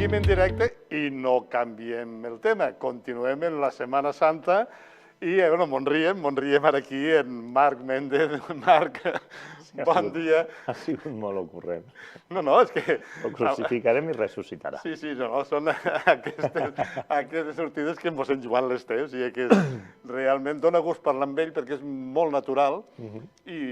Seguim en directe i no canviem el tema. Continuem en la Setmana Santa i, bueno, Montriem ara aquí en Marc Méndez. Marc, bon dia. Ha sigut molt ocurrent. No, és que... Ho crucificarem i ressuscitarà. Sí, són aquestes sortides que ens en Joan les té, o sigui que realment dona gust parlar amb ell perquè és molt natural i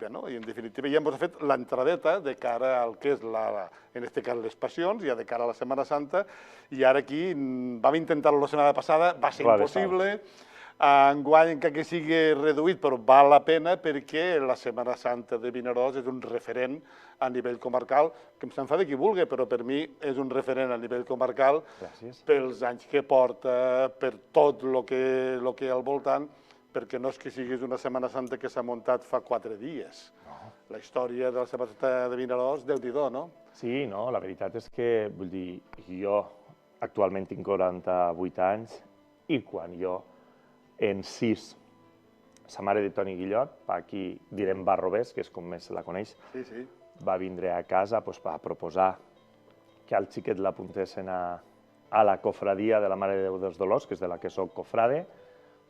en definitiva ja ens ha fet l'entradeta de cara al que és, en aquest cas, les passions, ja de cara a la Setmana Santa, i ara aquí vam intentar-ho la setmana passada, va ser impossible. Enguany, encara que sigui reduït, però val la pena perquè la Setmana Santa de Vinaròs és un referent a nivell comarcal, que em s'enfada qui vulgui, però per mi és un referent a nivell comarcal pels anys que porta, per tot el que hi ha al voltant, perquè no és que siguis una Setmana Santa que s'ha muntat fa 4 dies. La història de la Setmana Santa de Vinaròs, Déu-n'hi-do, no? Sí, no, la veritat és que, vull dir, jo actualment tinc 48 anys i quan jo en 6, sa mare de Toni Guillot, aquí direm Barrovés, que és com més se la coneix, va vindre a casa, va proposar que al xiquet l'apuntessin a la cofradia de la Mare de Déu dels Dolors, que és de la que soc cofrade,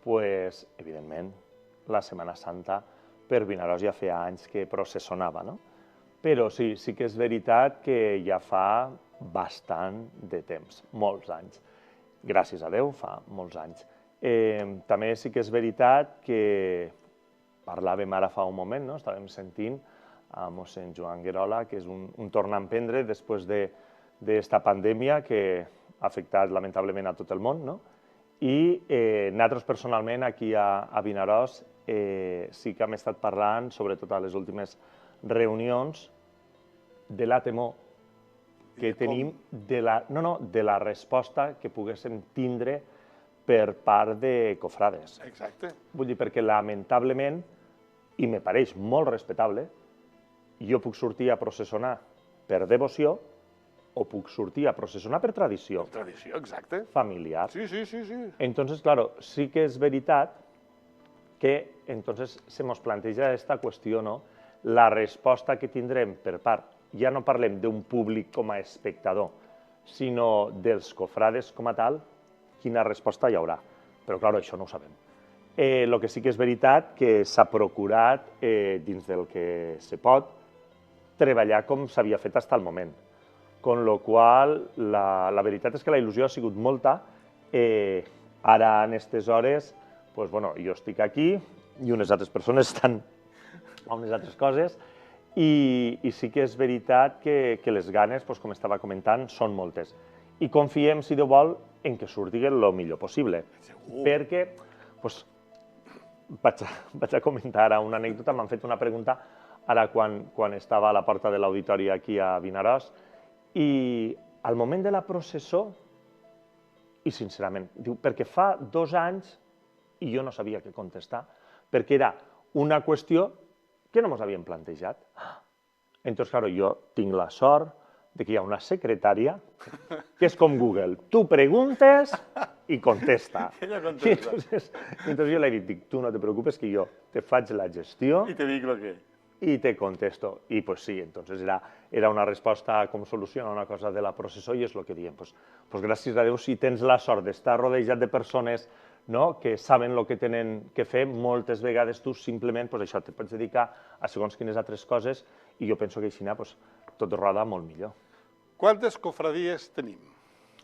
doncs, evidentment, la Setmana Santa per Vinaròs ja feia anys que processonava, no? Però sí que és veritat que ja fa bastant de temps, molts anys. Gràcies a Déu, fa molts anys. També sí que és veritat que parlàvem ara fa un moment, estàvem sentint a mossèn Joan Guerola, que és un torn a emprendre després d'esta pandèmia que ha afectat lamentablement a tot el món, i nosaltres personalment aquí a Vinaròs sí que hem estat parlant, sobretot a les últimes reunions, de la temor que tenim de la resposta que poguéssim tindre per part de cofrades. Exacte. Vull dir, perquè lamentablement, i me pareix molt respectable, jo puc sortir a processionar per devoció o puc sortir a processionar per tradició. Per tradició, exacte. Familiar. Sí. Entonces, claro, sí que és veritat que entonces se nos planteja esta qüestió, no? La resposta que tindrem per part, ja no parlem d'un públic com a espectador, sinó dels cofrades com a tal, quina resposta hi haurà. Però, clar, això no ho sabem. El que sí que és veritat que s'ha procurat, dins del que se pot, treballar com s'havia fet fins al moment. Con lo qual, la veritat és que la il·lusió ha sigut molta. Ara, en aquestes hores, jo estic aquí i unes altres persones estan a unes altres coses i sí que és veritat que les ganes, com estava comentant, són moltes. I confiem, si Déu vol, en que surti el millor possible. Perquè, vaig a comentar ara una anècdota, m'han fet una pregunta ara quan estava a la porta de l'auditori aquí a Vinaròs i al moment de la processó, i sincerament, diu, perquè fa 2 anys i jo no sabia què contestar, perquè era una qüestió que no ens havíem plantejat. Entonces, claro, jo tinc la sort de que hi ha una secretària que és com Google. Tu preguntes i contesta. Ella contesta. Entonces jo li dic, tu no te preocupes que jo te faig la gestió i te dic el que. I te contesto. I pues sí, entonces era una resposta com soluciona una cosa de la processó i és el que diem. Pues gràcies a Déu, si tens la sort d'estar rodejat de persones que saben el que tenen que fer, moltes vegades tu simplement això te pots dedicar a segons quines altres coses i jo penso que així tot roda molt millor. Quantes cofradies tenim?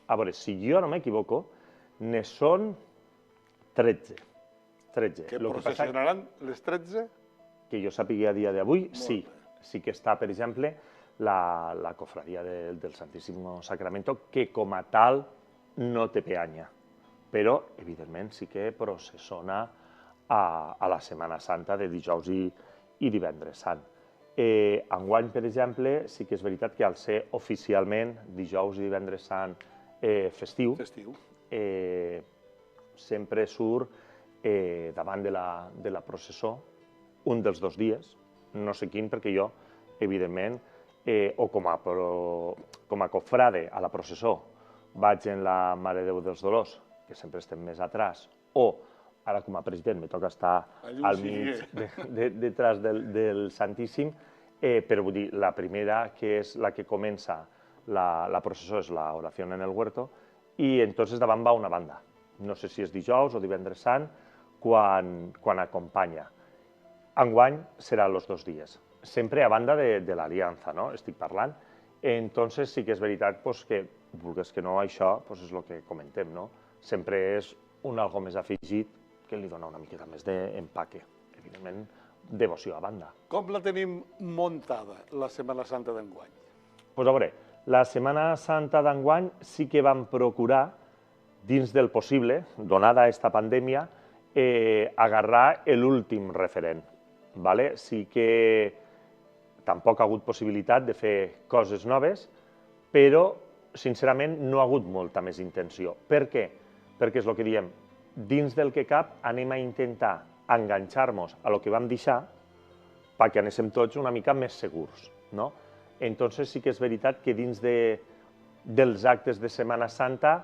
A veure, si jo no m'equivoco, ne són 13. Que processionaran les 13? Que jo sàpiga a dia d'avui, sí. Sí que està, per exemple, la cofradia del Santíssim Sacramento, que com a tal no té peanya. Però, evidentment, sí que processona a la Setmana Santa de dijous i divendres sant. Enguany, per exemple, sí que és veritat que al ser oficialment dijous i divendres sant festiu, sempre surt davant de la processó un dels 2 dies, no sé quin, perquè jo, evidentment, o com a cofrade a la processó vaig en la Mare de Déu dels Dolors, que sempre estem més atrás, o ara com a president me toca estar al mig, detrás del Santíssim, però vull dir, la primera, que és la que comença la processó és la oración en el huerto, i entonces davant va una banda. No sé si és dijous o divendres sant, quan acompanya. Enguany serà els 2 dies, sempre a banda de l'aliança, no? Estic parlant. Entonces sí que és veritat que, vulgues que no, això és el que comentem, no? Sempre és un algo més afegit que li dona una miqueta més d'empaque. Evidentment, devoció a banda. Com la tenim muntada, la Setmana Santa d'enguany? Doncs a veure, la Setmana Santa d'enguany sí que vam procurar, dins del possible, donada aquesta pandèmia, agarrar l'últim referent. Sí que tampoc ha hagut possibilitat de fer coses noves, però, sincerament, no ha hagut molta més intenció. Per què? Perquè és el que diem, dins del que cap anem a intentar enganxar-nos a lo que vam deixar perquè anéssim tots una mica més segurs, no? Entonces sí que és veritat que dins dels actes de Setmana Santa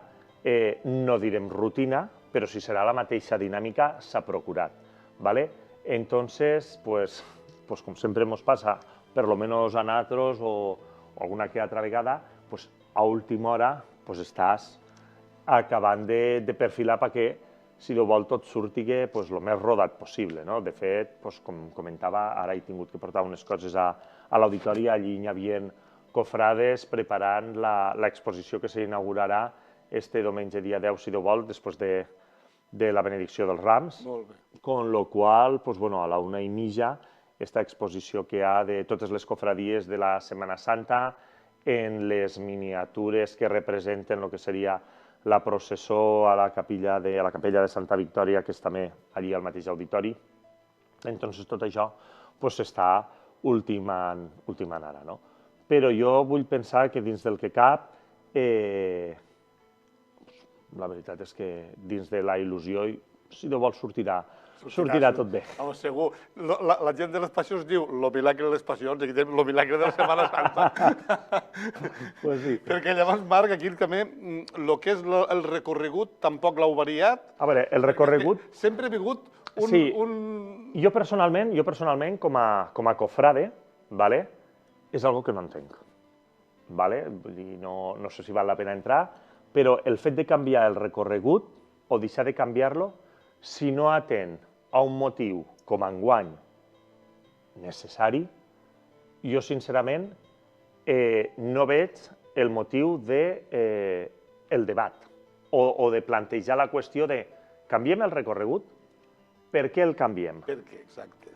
no direm rutina, però si serà la mateixa dinàmica s'ha procurat, ¿vale? Entonces, pues com sempre ens passa, per lo menos a nosaltres o alguna que altra vegada, pues a última hora estàs acabant de perfilar perquè, si de vol, tot surti el més rodat possible. De fet, com comentava, ara he tingut que portar unes coses a l'auditori, allí hi havia cofrades preparant l'exposició que s'inaugurarà este diumenge dia 10, si de vol, després de la benedicció dels Rams. Molt bé. Con lo qual, a la 1:30, esta exposició que hi ha de totes les cofradies de la Setmana Santa, en les miniatures que representen el que seria la processó a la capella de Santa Victòria, que és també allí al mateix auditori. Entonces tot això s'està ultimant ara, no? Però jo vull pensar que dins del que cap, la veritat és que dins de la il·lusió, si de vol, sortirà tot bé. Home, segur. La gent de les passions diu lo milagre de les passions, aquí tenim lo milagre de la Setmana Santa. Pues sí. Perquè llavors, Marc, aquí també, el que és el recorregut tampoc l'heu variat. A veure, el recorregut... Sempre ha vingut un... Sí, jo personalment, com a cofrade, és algo que no entenc. Vull dir, no sé si val la pena entrar, però el fet de canviar el recorregut o deixar de canviar-lo, si no atén a un motiu com enguany necessari, jo sincerament no veig el motiu del debat o de plantejar la qüestió de canviem el recorregut, per què el canviem? Per què, exacte.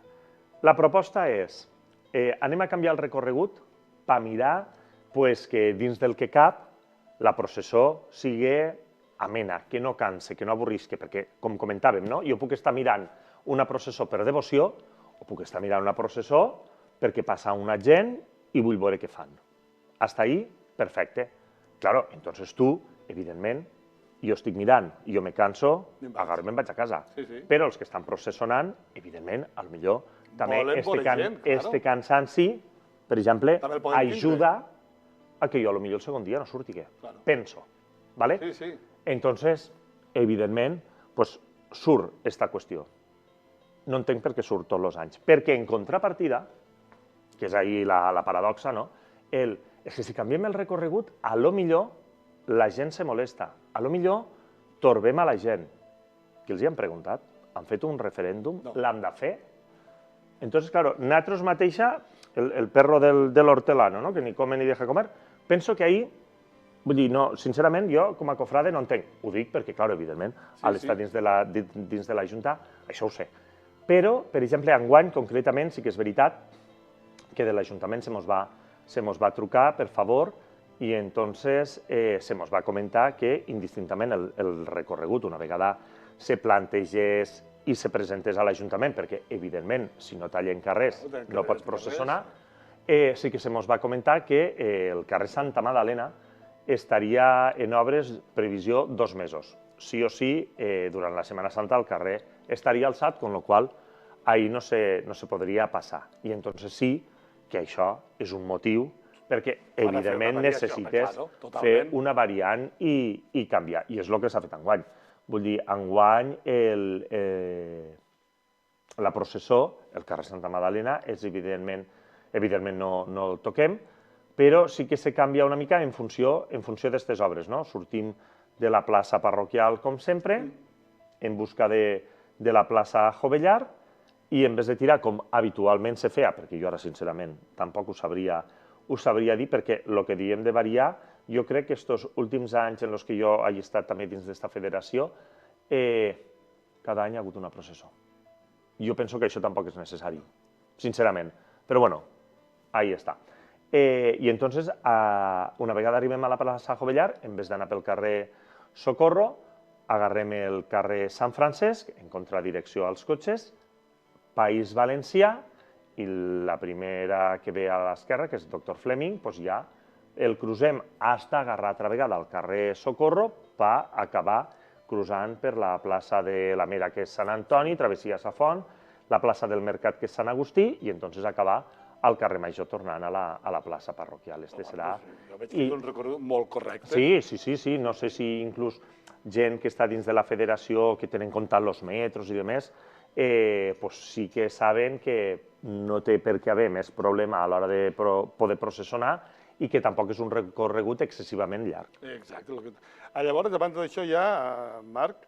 La proposta és, anem a canviar el recorregut per mirar que dins del que cap la processó sigui amena, que no canse, que no avorrisque, perquè, com comentàvem, jo puc estar mirant una processó per devoció o puc estar mirant una processó perquè passa una gent i vull veure què fan. Hasta ahí, perfecte. Claro, entonces tu, evidentment, jo estic mirant i jo me canso, agarro i me'n vaig a casa. Però els que estan processonant, evidentment, potser també este cansanci, per exemple, ajuda a que jo potser el segon dia no surti, penso. Sí, sí. Entonces, evidentment, surt aquesta qüestió. No entenc per què surt tots els anys. Perquè, en contrapartida, que és ahí la paradoxa, és que si canviem el recorregut, potser la gent se molesta. Potser torbem a la gent. Què els hi han preguntat? Han fet un referèndum? L'han de fer? Entonces, claro, nosaltres mateixa, el perro de l'hortelano, que ni come ni deja comer, penso que ahí, vull dir, sincerament, jo com a cofrade no entenc. Ho dic perquè, clar, evidentment, a l'estar dins de la Junta, això ho sé. Però, per exemple, enguany, concretament, sí que és veritat que de l'Ajuntament se mos va trucar, per favor, i entonces se mos va comentar que, indistintament, el recorregut, una vegada se plantegés i se presentés a l'Ajuntament, perquè, evidentment, si no tallen carrers no pots processionar, sí que se mos va comentar que el carrer Santa Madalena estaria en obres previsió 2 mesos. Sí o sí, durant la Setmana Santa el carrer estaria alçat, con lo qual ahí no se podria passar. I entonces sí que això és un motiu perquè, evidentment, necessites fer una variant i canviar. I és el que s'ha fet enguany. Vull dir, enguany la processó, el carrer Santa Madalena, evidentment no el toquem, però sí que se canvia una mica en funció d'aquestes obres, no? Sortim de la plaça parroquial, com sempre, en busca de la plaça Jovellar, i en vez de tirar com habitualment se feia, perquè jo ara, sincerament, tampoc ho sabria dir, perquè el que diem de variar, jo crec que aquests últims anys en els que jo he estat també dins d'esta federació, cada any hi ha hagut una processó. Jo penso que això tampoc és necessari, sincerament. Però bueno, ahí està. I entonces, una vegada arribem a la plaça Jovellar, en vez d'anar pel carrer Socorro, agarrem el carrer Sant Francesc, en contradirecció als cotxes, País Valencià, i la primera que ve a l'esquerra, que és Dr. Fleming, doncs ja el cruzem hasta agarrar altra vegada al carrer Socorro per acabar cruzant per la plaça de la Mera, que és Sant Antoni, travessia Sa Font, la plaça del Mercat, que és Sant Agustí, i entonces acabar al carrer Major tornant a la plaça parroquial. Este serà... Jo veig que és un recorregut molt correcte. Sí, no sé si inclús gent que està dins de la federació, que tenen comptat els metros i demés, sí que saben que no té per què haver més problema a l'hora de poder processionar i que tampoc és un recorregut excessivament llarg. Exacte. Llavors, abans d'això ja, Marc,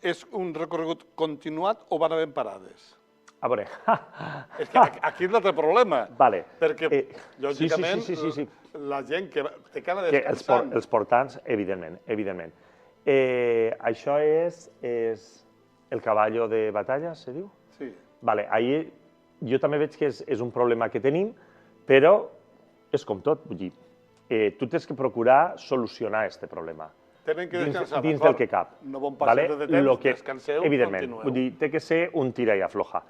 és un recorregut continuat o van havent parades? A veure... És que aquí és l'altre problema. Vale. Perquè, lògicament, la gent que té cara descansant... Els portants, evidentment. Això és el caballo de batalla, se diu? Sí. Vale, ahir jo també veig que és un problema que tenim, però és com tot, vull dir, tu tens que procurar solucionar aquest problema. Tenen que descansar. Dins del que cap. No bon passeig de temps, descanseu, evidentment, vull dir, té que ser un tira i afloja.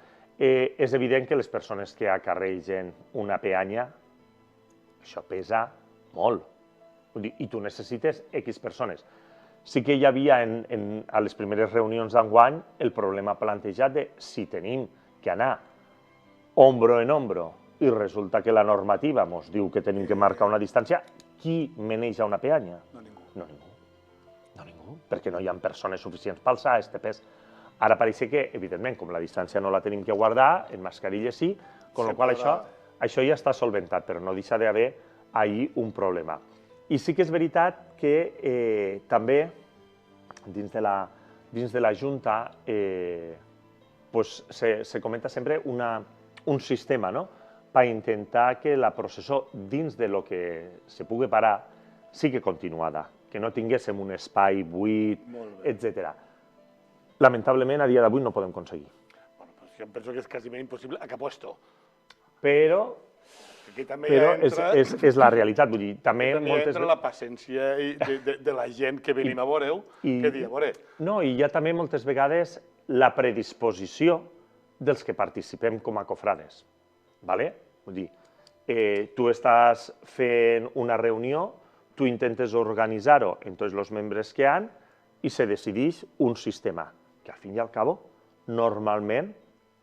És evident que les persones que acarregen una peanya, això pesa molt. Vull dir, i tu necessites X persones. Sí que hi havia a les primeres reunions d'enguany el problema plantejat de si tenim que anar ombro en ombro i resulta que la normativa ens diu que tenim que marcar una distància, qui maneja una peanya? No ningú. No ningú, perquè no hi ha persones suficients per alçar aquest pes. Ara pareix que, evidentment, com la distància no la tenim que guardar, en mascarilla sí, amb la qual això ja està solventat, però no deixa d'haver ahir un problema. I sí que és veritat que també dins de la Junta se comenta sempre un sistema per intentar que la processó dins de lo que se pugui parar sigui continuada, que no tinguéssim un espai buit, etc. Lamentablement, a dia d'avui no ho podem aconseguir. Jo penso que és quasi impossible a cap puesto. Però és la realitat, vull dir, també entra la paciència de la gent que venim a veure-ho, que dia, a veure... No, i hi ha també moltes vegades la predisposició dels que participem com a cofrades, vull dir, tu estàs fent una reunió, tu intentes organitzar-ho amb tots els membres que hi ha i se decideix un sistema, que al fin i al cabo, normalment,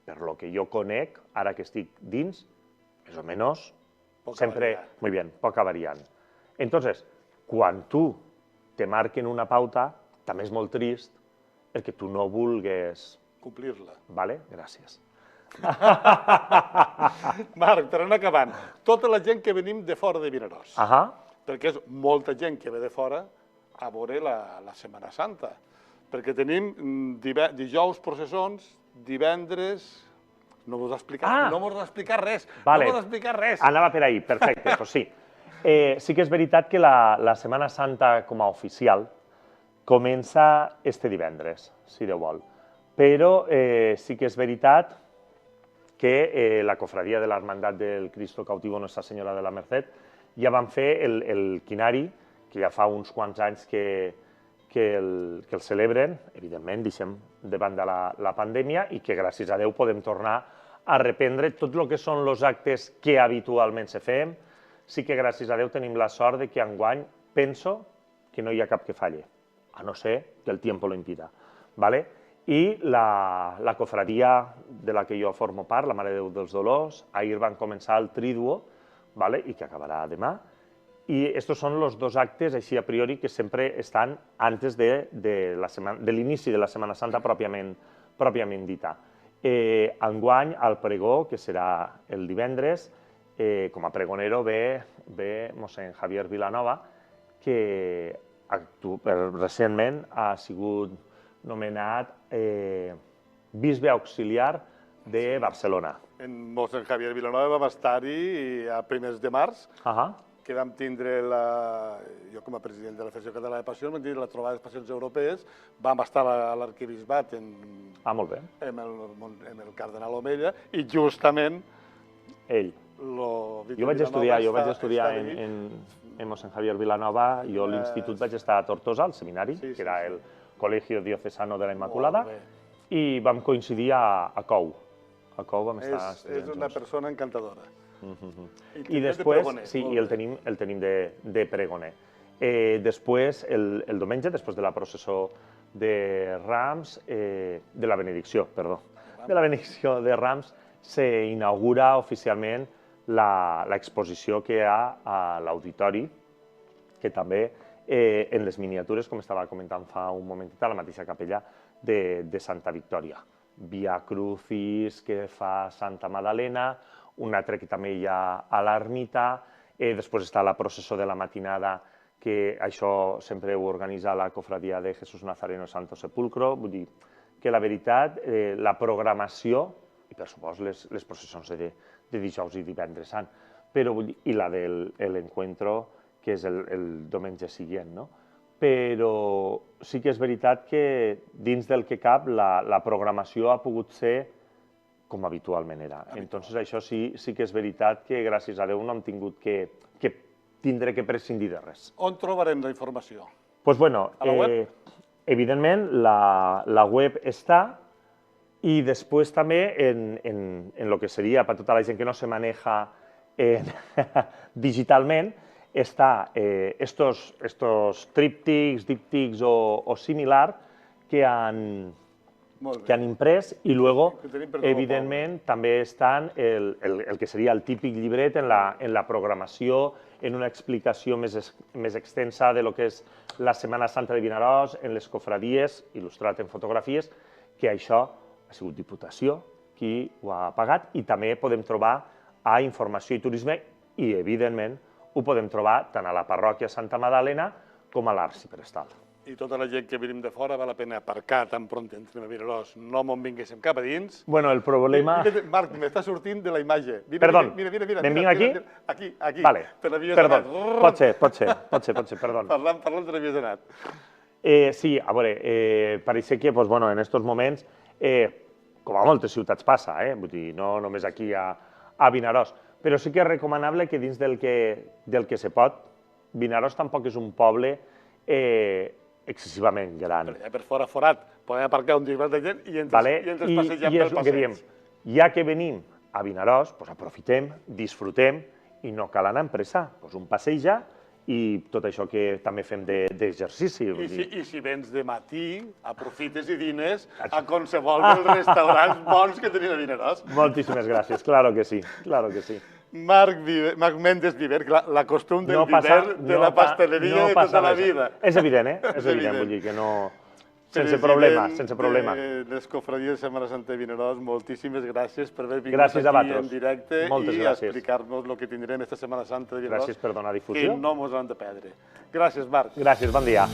per lo que jo conec, ara que estic dins, més o menys, sempre, muy bien, poca variant. Entonces, quan tu te marquen una pauta, també és molt trist el que tu no vulgues... Complir-la. Vale? Gràcies. Marc, per anar acabant, tota la gent que venim de fora de Vinaròs, perquè és molta gent que ve de fora a veure la Setmana Santa, perquè tenim dijous processons, divendres... No m'ho has d'explicar res. Anava per ahí, perfecte, doncs sí. Sí que és veritat que la Setmana Santa com a oficial comença este divendres, si Déu vol. Però sí que és veritat que la cofradia de l'Hermandat del Cristo Cautivo Nuestra Senyora de la Merced ja van fer el quinari, que ja fa uns quants anys que el celebren, evidentment, deixem davant de la pandèmia, i que gràcies a Déu podem tornar a reprendre tot el que són els actes que habitualment se fem. Sí que gràcies a Déu tenim la sort que enguany penso que no hi ha cap que falle, a no ser que el tiempo lo impida. I la cofradia de la que jo formo part, la Mare de Déu dels Dolors, ahir van començar el Triduo, i que acabarà demà, i aquests són els dos actes, així a priori, que sempre estan antes de l'inici de la Setmana Santa pròpiament dita. Enguany, al pregó, que serà el divendres, com a pregonero ve mossèn Javier Vilanova, que recentment ha sigut nomenat bisbe auxiliar de Barcelona. En mossèn Javier Vilanova vam estar-hi a primers de març, que vam tindre, jo com a president de la Federació Catalana de Passions, vam tindre la trobada de passions europees, vam estar a l'arquebisbat molt bé. amb el cardenal Omella, i justament ell. Jo vaig estudiar en mossèn Javier Vilanova, jo a l'institut vaig estar a Tortosa, al seminari, que era el Colegio Diocesano de la Immaculada, i vam coincidir a Cou. A Cou vam estar estudiant junts. És una persona encantadora. I després, sí, i el tenim de pregoner. Després, el diumenge, després de la processó de Rams, de la benedicció, perdó, de la benedicció de Rams, s'inaugura oficialment l'exposició que hi ha a l'auditori, que també en les miniatures, com estava comentant fa un momentet, a la mateixa capella de Santa Victòria. Via Crucis, que fa Santa Madalena, un altre que també hi ha a l'ermita, després està la processó de la matinada, que això sempre ho organitza la cofradia de Jesús Nazareno Santo Sepulcro, vull dir que la veritat, la programació, i per supost les processons de dijous i divendres sant, i la de l'encuentro, que és el diumenge següent, no? Però sí que és veritat que dins del que cap la programació ha pogut ser com habitualment era. Entonces això sí que és veritat que gràcies a Déu no hem tingut que tindre que prescindir de res. On trobarem la informació? Doncs bueno, evidentment la web està, i després també en el que seria per tota la gent que no se maneja digitalment, està estos tríptics, díptics o similar que han imprès, i luego, evidentment, també estan el que seria el típic llibret en la programació, en una explicació més extensa de lo que és la Setmana Santa de Vinaròs, en les cofradies, il·lustrat en fotografies, que això ha sigut Diputació qui ho ha pagat, i també podem trobar a Informació i Turisme, i evidentment ho podem trobar tant a la parròquia Santa Madalena com a l'Arxiprestal. I tota la gent que venim de fora val la pena aparcar tan pront entrem a Vinaròs, no m'on vinguéssim cap a dins. Bueno, el problema... Marc, m'està sortint de la imatge. Perdó, mira. me'n vinc aquí? Aquí. Vale, perdó, pot ser, perdó. Parlant de l'havies anat. Sí, a veure, pareix que en aquests moments, com a moltes ciutats passa, vull dir, no només aquí a Vinaròs, però sí que és recomanable que dins del que se pot, Vinaròs tampoc és un poble excessivament gran. Per fora forat, podem aparcar un dies de gent i ens passegem pel passeig. Ja que venim a Vinaròs, aprofitem, disfrutem i no cal anar amb pressa. Un passeja i tot això que també fem d'exercici. I si vens de matí, aprofites i dines a qualsevol dels restaurants bons que tenim a Vinaròs. Moltíssimes gràcies, claro que sí, claro que sí. Marc Méndez Viver, la costum del Viver, de la pasteleria de tota la vida. És evident, És evident, vull dir que no... Sense problema, sense problema. Les cofradies de Setmana Santa de Vinaròs, moltíssimes gràcies per haver vingut aquí en directe i explicar-nos el que tindrem esta Setmana Santa de Vinaròs. Gràcies per donar difusió. Que no mos han de perdre. Gràcies, Marc. Gràcies, bon dia.